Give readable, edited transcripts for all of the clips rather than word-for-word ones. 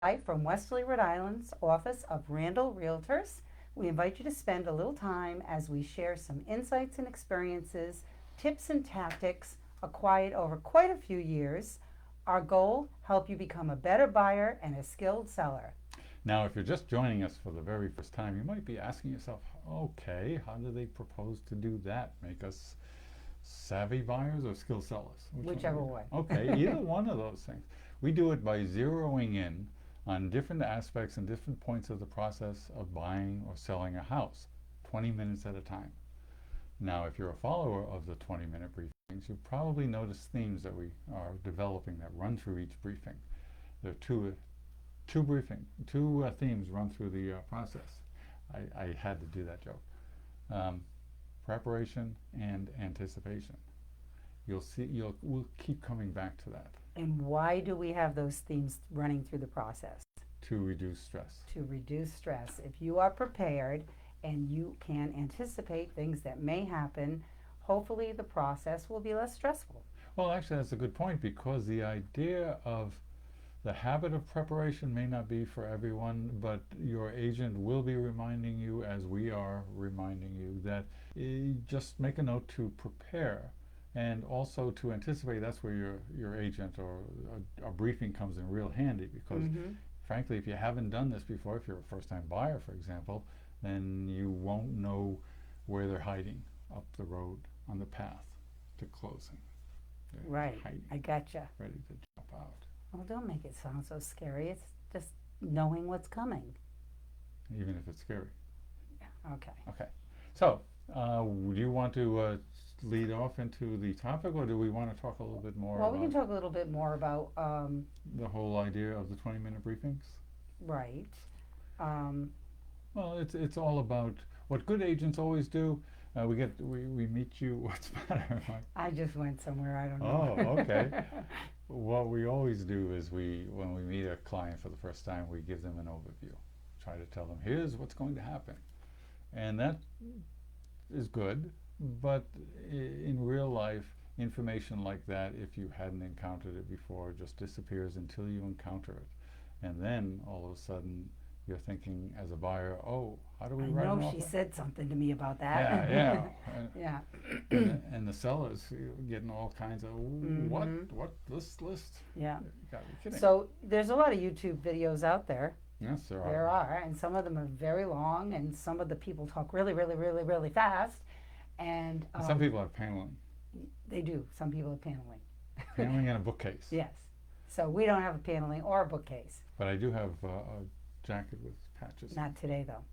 Live from Westerly, Rhode Island's office of Randall Realtors. We invite you to spend a little time as we share some insights and experiences, tips and tactics acquired over quite a few years. Our goal, help you become a better buyer and a skilled seller. Now, if you're just joining us for the very first time, you might be asking yourself, okay, how do they propose to do that? Make us savvy buyers or skilled sellers? Whichever way. Okay, either one of those things. We do it by zeroing in on different aspects and different points of the process of buying or selling a house, 20 minutes at a time. Now, if you're a follower of the 20-minute briefings, you've probably noticed themes that we are developing that run through each briefing. There are two themes run through the process. I had to do that joke. Preparation and anticipation. We'll keep coming back to that. And why do we have those themes running through the process? To reduce stress. To reduce stress. If you are prepared and you can anticipate things that may happen, hopefully the process will be less stressful. Well, actually, that's a good point, because the idea of the habit of preparation may not be for everyone, but your agent will be reminding you, as we are reminding you, that just make a note to prepare and also to anticipate. That's where your agent or a briefing comes in real handy, because frankly, if you haven't done this before, if you're a first-time buyer, for example, then you won't know where they're hiding up the road on the path to closing. They're Right, hiding, I gotcha. ready to jump out. Well, don't make it sound so scary. It's just knowing what's coming. Even if it's scary. Okay. Okay. So, do you want to lead off into the topic, or do we want to talk a little bit more Well, about we can talk a little bit more about, the whole idea of the 20-minute briefings? right. Well, it's all about what good agents always do. We meet you. What's the matter, Mike? I just went somewhere, I don't know. Oh, okay. What we always do is when we meet a client for the first time, we give them an overview. Try to tell them, here's what's going to happen. And that is good, but in real life, information like that, if you hadn't encountered it before, just disappears until you encounter it. And then all of a sudden, you're thinking as a buyer, oh, how do we write an offer? I know she said something to me about that. Yeah. Yeah. And the sellers getting all kinds of, what, this list? Yeah. You gotta be kidding. So there's a lot of YouTube videos out there. Yes, there are. There are, and some of them are very long, and some of the people talk really, really, really, really fast. And Some people have paneling. they do. Some people have paneling. Paneling and a bookcase. Yes. So we don't have a paneling or a bookcase. But I do have a jacket with patches. Not today, though.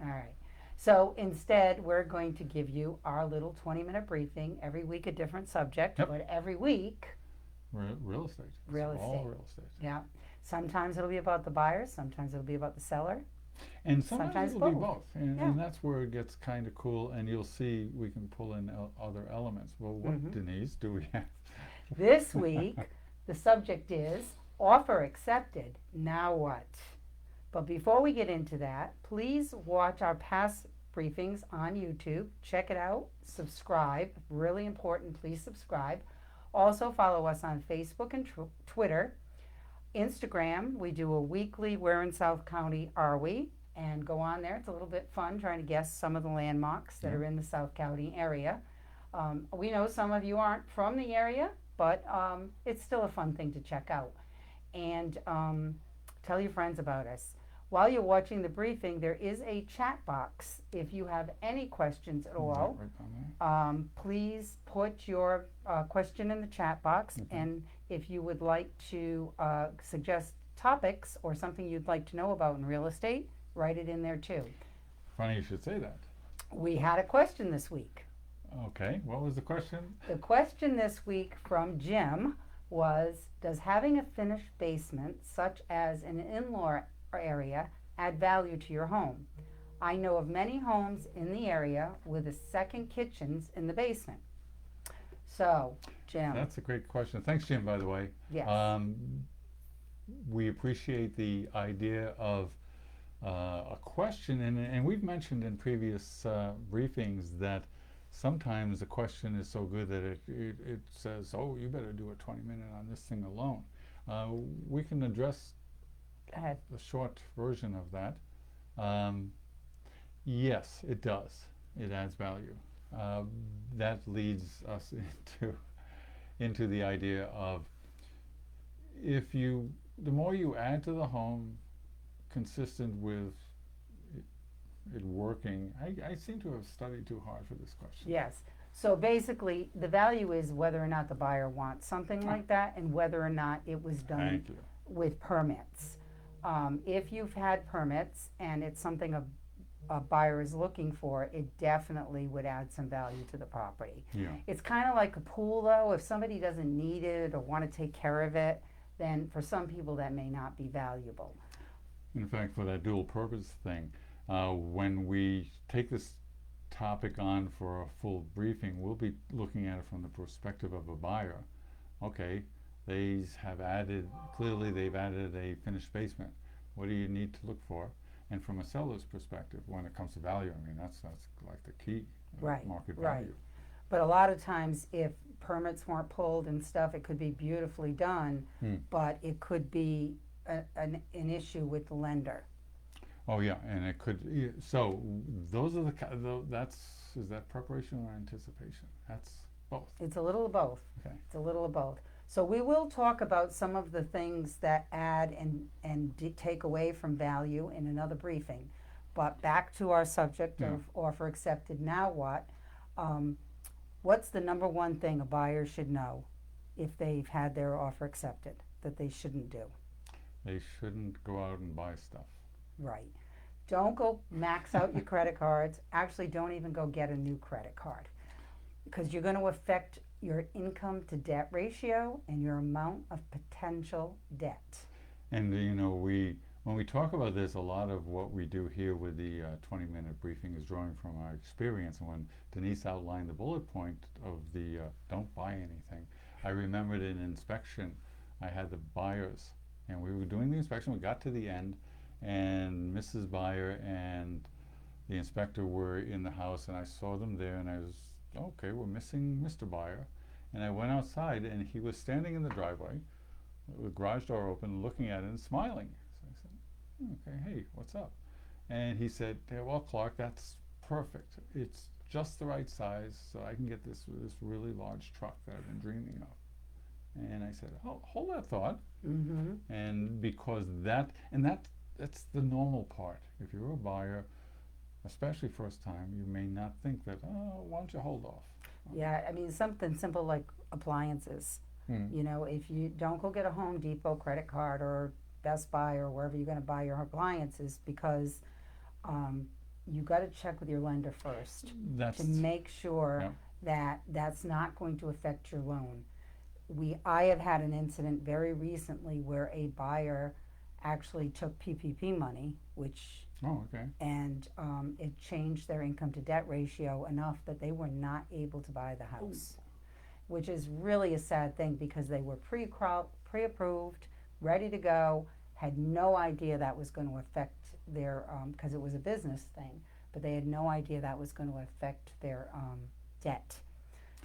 All right. So instead, we're going to give you our little 20-minute briefing. Every week a different subject, Yep. but every week, Real estate. Real It's all estate. real estate. yeah. Sometimes it'll be about the buyer. Sometimes it'll be about the seller. And sometimes it'll be both. both. And, Yeah. and that's where it gets kind of cool. And you'll see we can pull in other elements. Well, what, Denise, do we have? This week, the subject is offer accepted. Now what? But before we get into that, please watch our past briefings on YouTube. Check it out. Subscribe. Really important. Please subscribe. Also follow us on Facebook and Twitter. Instagram, we do a weekly Where in South County Are We? And go on there. It's a little bit fun trying to guess some of the landmarks that are in the South County area. We know some of you aren't from the area, but it's still a fun thing to check out. And tell your friends about us. While you're watching the briefing, there is a chat box. If you have any questions at all, Right on there. please put your question in the chat box. And if you would like to suggest topics or something you'd like to know about in real estate, write it in there too. Funny you should say that. We had a question this week. Okay, what was the question? The question this week from Jim was, does having a finished basement, such as an in-law area, add value to your home? I know of many homes in the area with a second kitchens in the basement. So, Jim. That's a great question. Thanks, Jim, by the way. Yes. We appreciate the idea of a question, and we've mentioned in previous briefings that sometimes the question is so good that it says, oh, you better do a 20-minute on this thing alone. We can address Go ahead. the short version of that, um, yes, it does. It adds value. Uh, that leads us into the idea of if you the more you add to the home, consistent with it working. I seem to have studied too hard for this question. Yes. So basically, the value is whether or not the buyer wants something like that and whether or not it was done Thank you. with permits. If you've had permits and it's something a buyer is looking for, it definitely would add some value to the property. Yeah. It's kind of like a pool, though. If somebody doesn't need it or want to take care of it, then for some people that may not be valuable. In fact, for that dual purpose thing, when we take this topic on for a full briefing, we'll be looking at it from the perspective of a buyer. Okay, clearly they've added a finished basement. What do you need to look for? And from a seller's perspective, when it comes to value, I mean, that's like the key, Right, market right. value. But a lot of times, if permits weren't pulled and stuff, it could be beautifully done, but it could be an issue with the lender. Oh yeah, and it could. So those are is that preparation or anticipation? That's both. It's a little of both. Okay. It's a little of both. So we will talk about some of the things that add and take away from value in another briefing. But back to our subject of offer accepted, now what? What's the number one thing a buyer should know if they've had their offer accepted that they shouldn't do? They shouldn't go out and buy stuff. Right. Don't go max out your credit cards. Actually, don't even go get a new credit card because you're going to affect your income to debt ratio and your amount of potential debt. And when we talk about this, a lot of what we do here with the 20-minute briefing is drawing from our experience. And when Denise outlined the bullet point of the don't buy anything, I remembered an inspection. I had the buyers, and we were doing the inspection. We got to the end, and Mrs. Buyer and the inspector were in the house, and I saw them there, and I was, okay, we're missing Mr. Buyer. And I went outside, and he was standing in the driveway, with the garage door open, looking at it and smiling. So I said, okay, hey, what's up? And he said, yeah, well, Clark, that's perfect. It's just the right size, so I can get this really large truck that I've been dreaming of. And I said, oh, hold that thought. Mm-hmm. And because that's the normal part. If you're a buyer, especially first time, you may not think that, oh, why don't you hold off? Yeah, I mean, something simple like appliances. You know, if you don't go get a Home Depot credit card or Best Buy or wherever you're going to buy your appliances, because you got to check with your lender first to make sure that that's not going to affect your loan. I have had an incident very recently where a buyer actually took PPP money, and it changed their income to debt ratio enough that they were not able to buy the house, which is really a sad thing because they were pre-approved, ready to go, had no idea that was going to affect their, because it was a business thing, but they had no idea that was going to affect their debt.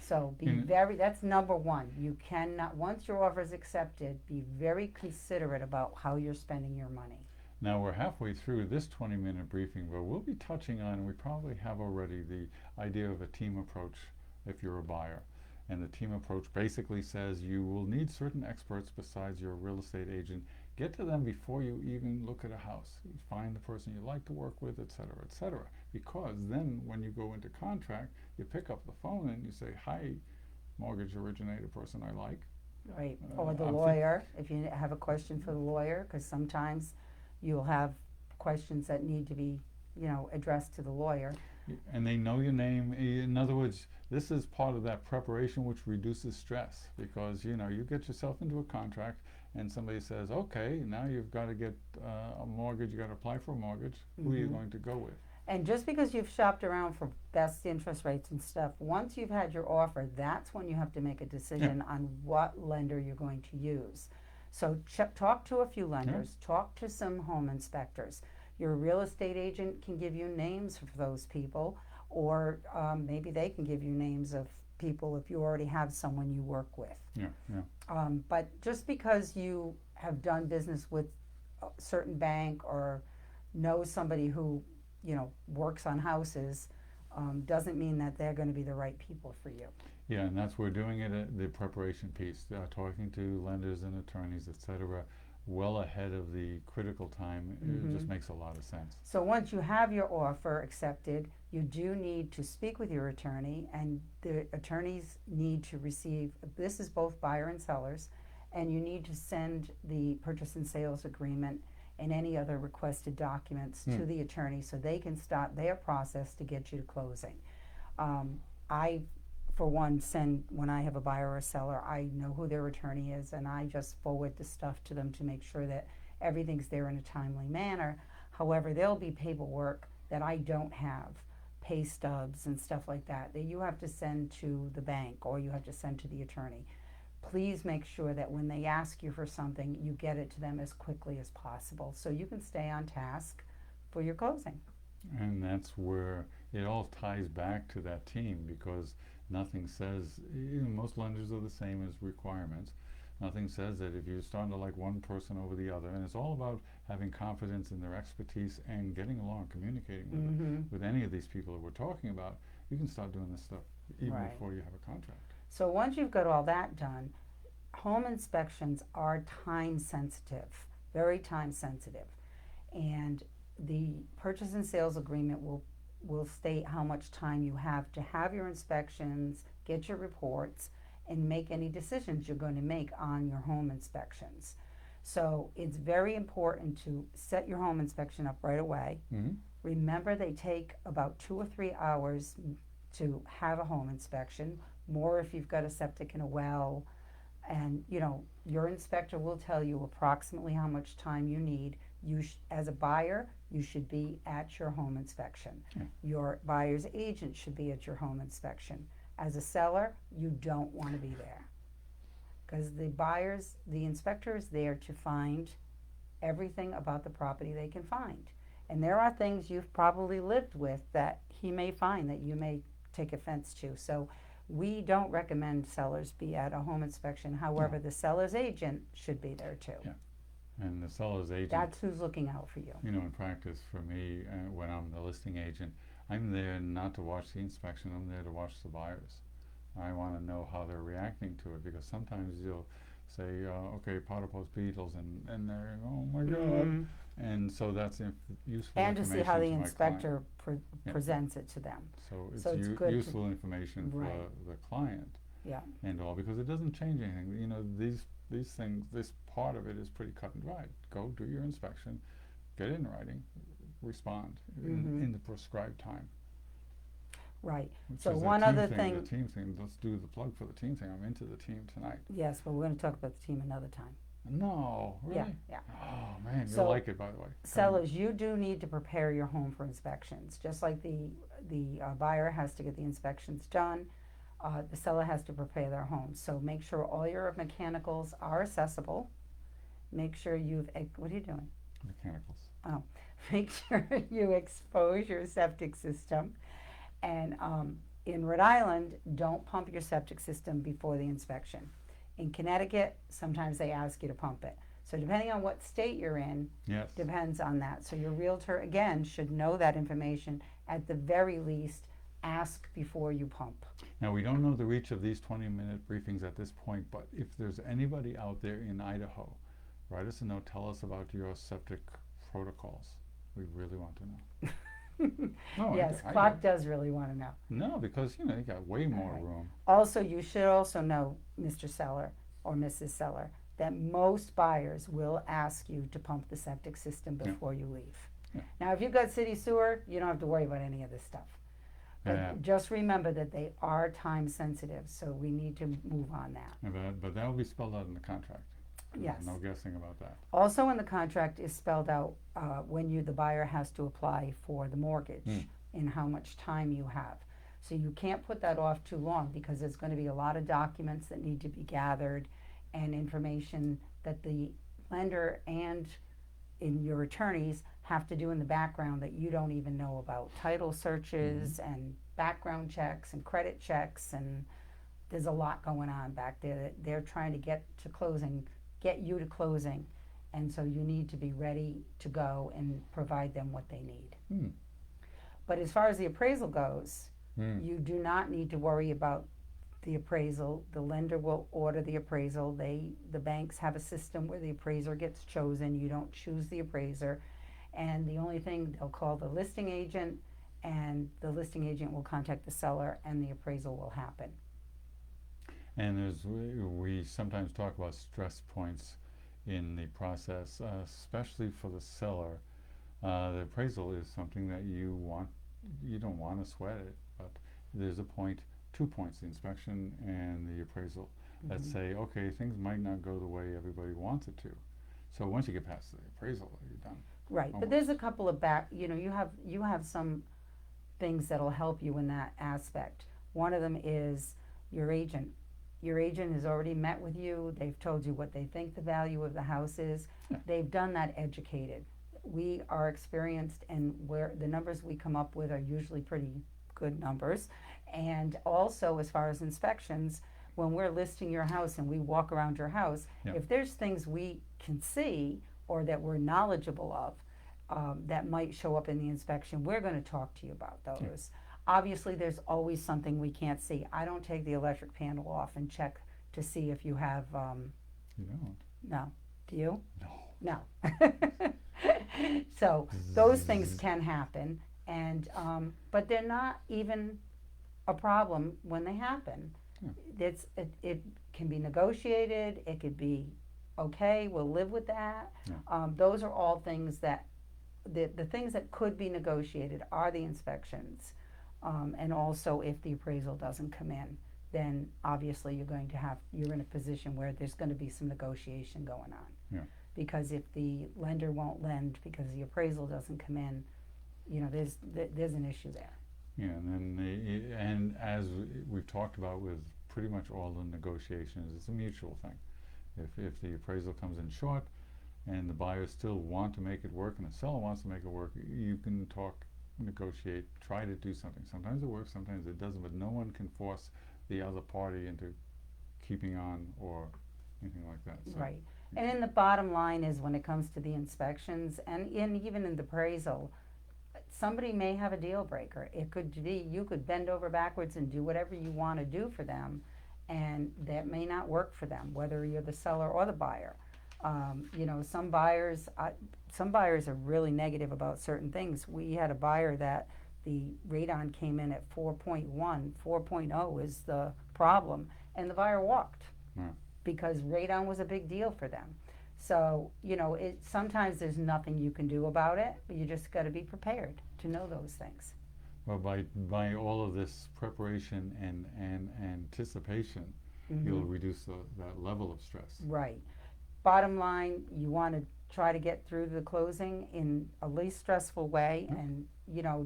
So that's number one. You cannot, once your offer is accepted, be very considerate about how you're spending your money. Now we're halfway through this 20-minute briefing, but we'll be touching on, and we probably have already, the idea of a team approach if you're a buyer. And the team approach basically says you will need certain experts besides your real estate agent. Get to them before you even look at a house. You find the person you like to work with, et cetera, because then when you go into contract, you pick up the phone and you say, hi, mortgage originator person I like. Right, or the lawyer, if you have a question for the lawyer, because sometimes you'll have questions that need to be, addressed to the lawyer. And they know your name. In other words, this is part of that preparation which reduces stress, because you get yourself into a contract and somebody says, okay, now you've got to get a mortgage, you got to apply for a mortgage. Who are you going to go with? And just because you've shopped around for best interest rates and stuff, once you've had your offer, that's when you have to make a decision on what lender you're going to use. So talk to a few lenders, talk to some home inspectors. Your real estate agent can give you names for those people, or maybe they can give you names of people if you already have someone you work with. But just because you have done business with a certain bank or know somebody who, works on houses, doesn't mean that they're going to be the right people for you. Yeah, and that's we're doing it at the preparation piece, talking to lenders and attorneys, etc., well ahead of the critical time. It just makes a lot of sense. So once you have your offer accepted, you do need to speak with your attorney, and the attorneys need to receive, this is both buyer and sellers, and you need to send the purchase and sales agreement and any other requested documents to the attorney so they can start their process to get you to closing. I, for one, send, when I have a buyer or a seller, I know who their attorney is, and I just forward the stuff to them to make sure that everything's there in a timely manner. However, there'll be paperwork that I don't have, pay stubs and stuff like that, that you have to send to the bank or you have to send to the attorney. Please make sure that when they ask you for something, you get it to them as quickly as possible so you can stay on task for your closing. And that's where it all ties back to that team, because nothing says, most lenders are the same as requirements. Nothing says that if you're starting to like one person over the other, and it's all about having confidence in their expertise and getting along, communicating with any of these people that we're talking about, you can start doing this stuff even before you have a contract. So once you've got all that done, home inspections are time sensitive, very time sensitive. And the purchase and sales agreement will state how much time you have to have your inspections, get your reports, and make any decisions you're going to make on your home inspections. So it's very important to set your home inspection up right away. Remember, they take about 2 or 3 hours to have a home inspection, more if you've got a septic and a well. And your inspector will tell you approximately how much time you need. As a buyer, you should be at your home inspection. Your buyer's agent should be at your home inspection. As a seller, you don't want to be there, because the inspector is there to find everything about the property they can find. And there are things you've probably lived with that he may find that you may take offense to. So we don't recommend sellers be at a home inspection. However, the seller's agent should be there too. Yeah. And the seller's agent, that's who's looking out for you. In practice for me, when I'm the listing agent, I'm there not to watch the inspection, I'm there to watch the buyers. I want to know how they're reacting to it, because sometimes you'll say, okay, Potter Post beetles, and they're, oh my God. And so that's useful and information to see how the to inspector presents it to them. So it's good useful information for the client. And all, because it doesn't change anything. These things, this part of it is pretty cut and dried. Go do your inspection, get it in writing, respond in the prescribed time. Right. Which So is one other thing. The team thing. Let's do the plug for the team thing. I'm into the team tonight. Yes, but we're going to talk about the team another time. No, really? Yeah. Oh man, So, you'll like it, by the way. Sellers, you do need to prepare your home for inspections. Just like the buyer has to get the inspections done, the seller has to prepare their home. So make sure all your mechanicals are accessible. Make sure what are you doing? Mechanicals. Oh, make sure you expose your septic system. And in Rhode Island, don't pump your septic system before the inspection. In Connecticut, sometimes they ask you to pump it. So depending on what state you're in, depends on that. So your realtor, again, should know that information. At the very least, ask before you pump. Now, we don't know the reach of these 20-minute briefings at this point, but if there's anybody out there in Idaho, write us a note, tell us about your septic protocols. We really want to know. No, yes, Clark does really want to know. No, because you got way more room. Also, you should also know, Mr. Seller or Mrs. Seller, that most buyers will ask you to pump the septic system before you leave. Now, if you've got city sewer, you don't have to worry about any of this stuff. But just remember that they are time sensitive, so we need to move on that. But that will be spelled out in the contract. Yes. No guessing about that. Also in the contract is spelled out when the buyer has to apply for the mortgage and how much time you have. So you can't put that off too long, because there's going to be a lot of documents that need to be gathered and information that the lender and in your attorneys have to do in the background that you don't even know about. Title searches and background checks and credit checks, and there's a lot going on back there. They're trying to get you to closing and so you need to be ready to go and provide them what they need. But as far as the appraisal goes, you do not need to worry about the appraisal. The lender will order the appraisal. The banks have a system where the appraiser gets chosen. You don't choose the appraiser. And the only thing, they'll call the listing agent, and the listing agent will contact the seller, and the appraisal will happen. And we sometimes talk about stress points in the process, especially for the seller. The appraisal is something that you don't want to sweat it, but there's a point, 2 points, the inspection and the appraisal, that say, okay, things might not go the way everybody wants it to. So once you get past the appraisal, you're done. Right, Almost. but there's a couple of you have some things that'll help you in that aspect. One of them is your agent. Your agent has already met with you. They've told you what they think the value of the house is. Yeah. They've done that educated. We are experienced, and where the numbers we come up with are usually pretty good numbers. And also, as far as inspections, when we're listing your house and we walk around your house, Yeah. if there's things we can see or that we're knowledgeable of that might show up in the inspection, we're going to talk to you about those. Obviously, there's always something we can't see. I don't take the electric panel off and check to see if you have. You don't? No. Do you? No. No. So those things can happen, and but they're not even a problem when they happen. Yeah. It can be negotiated. It could be okay. We'll live with that. Yeah. Those are all things that the things that could be negotiated are the inspections, and also if the appraisal doesn't come in, then obviously you're in a position where there's going to be some negotiation going on. Yeah. Because if the lender won't lend because the appraisal doesn't come in, there's an issue there. Yeah, and then and as we've talked about with pretty much all the negotiations, it's a mutual thing. If the appraisal comes in short, and the buyers still want to make it work, and the seller wants to make it work, you can talk, negotiate, try to do something. Sometimes it works, sometimes it doesn't, but no one can force the other party into keeping on or anything like that. So. Right. And then the bottom line is, when it comes to the inspections and even in the appraisal, somebody may have a deal breaker. It could be you could bend over backwards and do whatever you want to do for them, and that may not work for them, whether you're the seller or the buyer. Some buyers are really negative about certain things. We had a buyer that the radon came in at 4.1, 4.0 is the problem, and the buyer walked. Yeah. Because radon was a big deal for them. So, sometimes there's nothing you can do about it, but you just got to be prepared to know those things. Well, by all of this preparation and anticipation, you'll reduce that level of stress. Right. Bottom line, you want to try to get through the closing in a least stressful way, and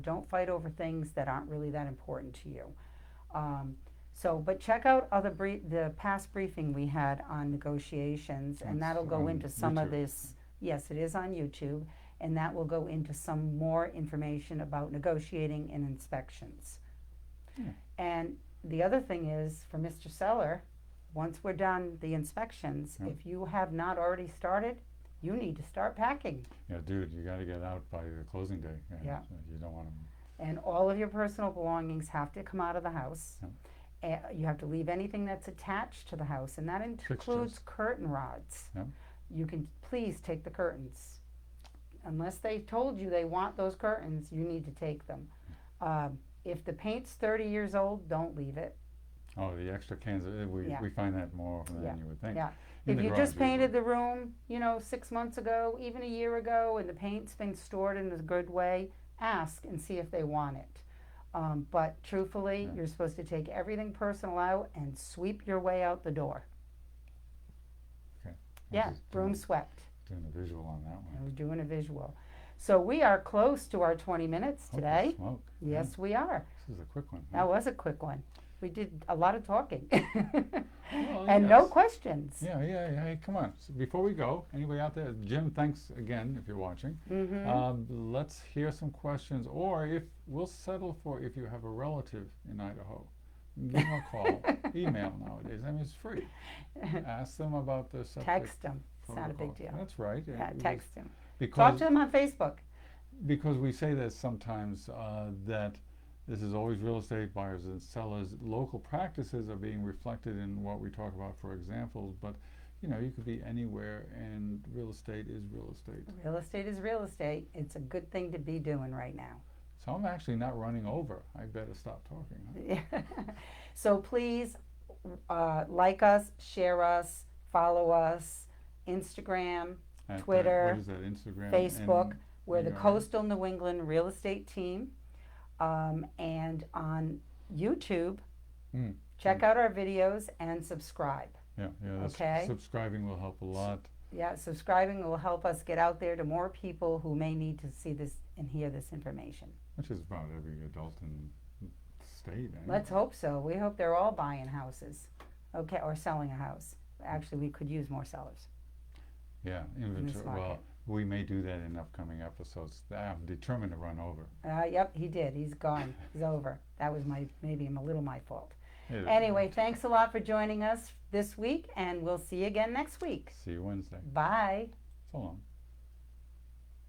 don't fight over things that aren't really that important to you. But check out the past briefing we had on negotiations, and that'll go into some of this. Yes, it is on YouTube, and that will go into some more information about negotiating and inspections. Yeah. And the other thing is, for Mr. Seller, once we're done the inspections, if you have not already started, you need to start packing. Yeah, dude, you got to get out by the closing day. Yeah. You don't want to. And all of your personal belongings have to come out of the house. You have to leave anything that's attached to the house, and that includes curtain rods. Yeah. You can please take the curtains. Unless they told you they want those curtains, you need to take them. If the paint's 30 years old, don't leave it. Oh, the extra cans, we find that more often than you would think. Yeah. In If the you garage just painted the room, 6 months ago, even a year ago, and the paint's been stored in a good way, ask and see if they want it. But truthfully, you're supposed to take everything personal out and sweep your way out the door. Okay. Yeah, broom swept. Doing a visual on that one. We're doing a visual. So we are close to our 20 minutes today. Holy smoke. Yes, we are. This is a quick one. That was a quick one. We did a lot of talking. Well, and no questions. Yeah. Hey, come on. So before we go, anybody out there, Jim, thanks again if you're watching. Let's hear some questions, or we'll settle for if you have a relative in Idaho. Give them a call. Email nowadays. I mean, it's free. Ask them about the subject. Text them. It's not a big protocols. deal. That's right. Yeah, It was text him. Talk because to him on Facebook. because we say that sometimes that this is always real estate buyers and sellers. Local practices are being reflected in what we talk about for examples, but you know, you could be anywhere, and real estate is real estate. Real estate is real estate. It's a good thing to be doing right now. So I'm actually not running over. I better stop talking. Huh? So please like us, share us, follow us, Instagram, At, Twitter, what is that? Instagram, Facebook. and We're the we are- Coastal New England Real Estate Team. And on YouTube, check out our videos and subscribe. Yeah, yeah. Okay. Subscribing will help a lot. Yeah, subscribing will help us get out there to more people who may need to see this and hear this information. Which is about every adult in the state. Anyway. Let's hope so. We hope they're all buying houses, okay, or selling a house. Actually, we could use more sellers. Yeah, this inventory. Well, market. we may do that in upcoming episodes. I'm determined to run over. Yep, he did. He's gone. He's over. That was maybe a little my fault. It- Anyway, thanks a lot for joining us this week, and we'll see you again next week. See you Wednesday. Bye. So long.